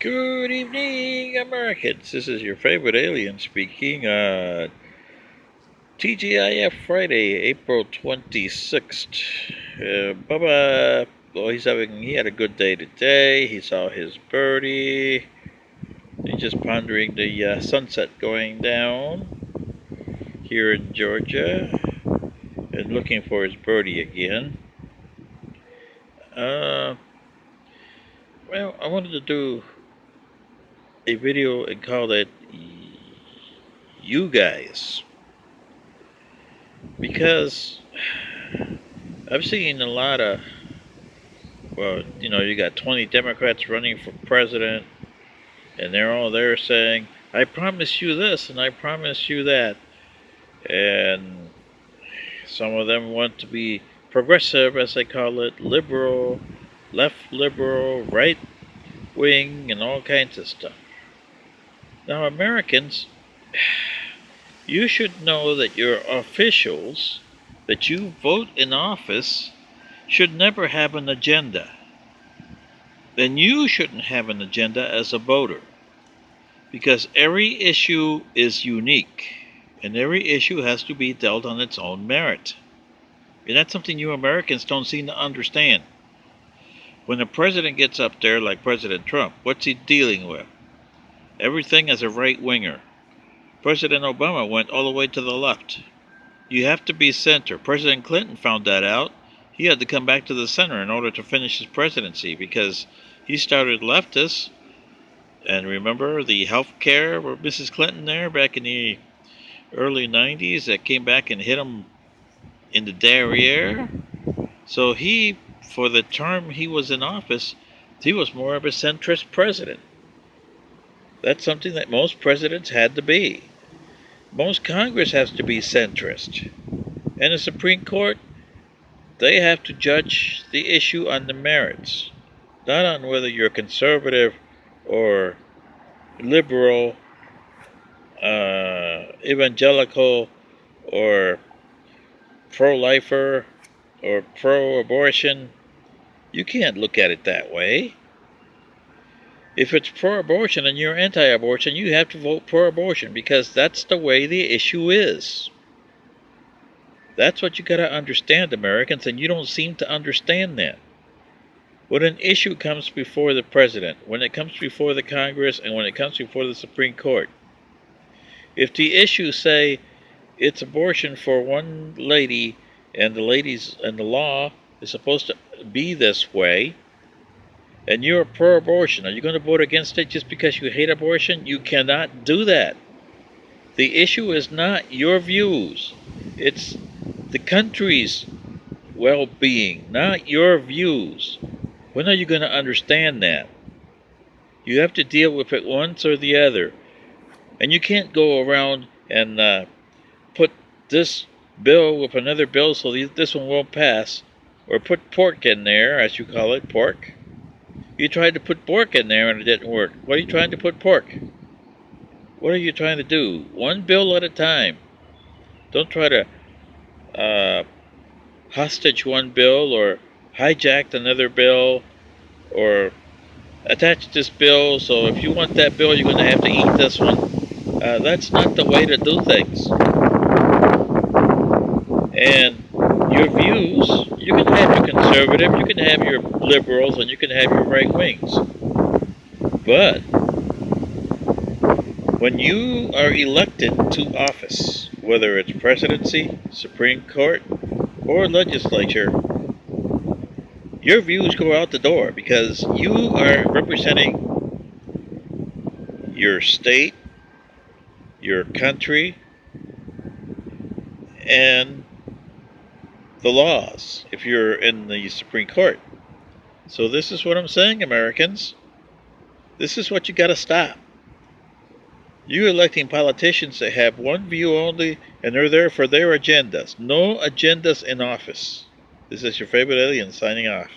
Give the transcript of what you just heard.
Good evening, Americans. This is your favorite alien speaking. TGIF Friday, April 26th. Bubba, well, he had a good day today. He saw his birdie. He's just pondering the sunset going down here in Georgia and looking for his birdie again. Well, I wanted to do a video and call it You Guys. Because I've seen a lot of, you got 20 Democrats running for president, and they're all there saying, I promise you this and I promise you that. And some of them want to be progressive, as they call it, liberal, left liberal, right wing, and all kinds of stuff. Now, Americans, you should know that your officials that you vote in office should never have an agenda. Then you shouldn't have an agenda as a voter, because every issue is unique and every issue has to be dealt on its own merit. And that's something you Americans don't seem to understand. When the president gets up there, like President Trump, what's he dealing with? Everything as a right-winger. President Obama went all the way to the left. You have to be center. President Clinton found that out. He had to come back to the center in order to finish his presidency, because he started leftist. And remember the health care with Mrs. Clinton there back in the early 90s that came back and hit him in the derriere? So he, for the term he was in office, he was more of a centrist president. That's something that most presidents had to be. Most Congress has to be centrist. And the Supreme Court, they have to judge the issue on the merits, not on whether you're conservative or liberal, evangelical, or pro-lifer, or pro-abortion. You can't look at it that way. If it's pro-abortion and you're anti-abortion, you have to vote pro-abortion, because that's the way the issue is. That's what you got to understand, Americans, and you don't seem to understand that. When an issue comes before the president, when it comes before the Congress, and when it comes before the Supreme Court, if the issue say it's abortion for one lady, and the law is supposed to be this way, and you're pro-abortion, are you going to vote against it just because you hate abortion? You cannot do that. The issue is not your views. It's the country's well-being, not your views. When are you going to understand that? You have to deal with it once or the other. And you can't go around and put this bill with another bill so this one won't pass, or put pork in there, as you call it, pork. You tried to put pork in there and it didn't work. What are you trying to put pork? What are you trying to do? One bill at a time. Don't try to hostage one bill, or hijack another bill, or attach this bill, so if you want that bill, you're going to have to eat this one. That's not the way to do things. And your views, you can have your conservative, you can have your liberals, and you can have your right wings. But when you are elected to office, whether it's presidency, Supreme Court, or legislature, your views go out the door, because you are representing your state, your country, and the laws if you're in the Supreme Court. So this is what I'm saying, Americans. This is what you got to stop. You're electing politicians that have one view only, and they're there for their agendas. No agendas in office. This is your favorite alien signing off.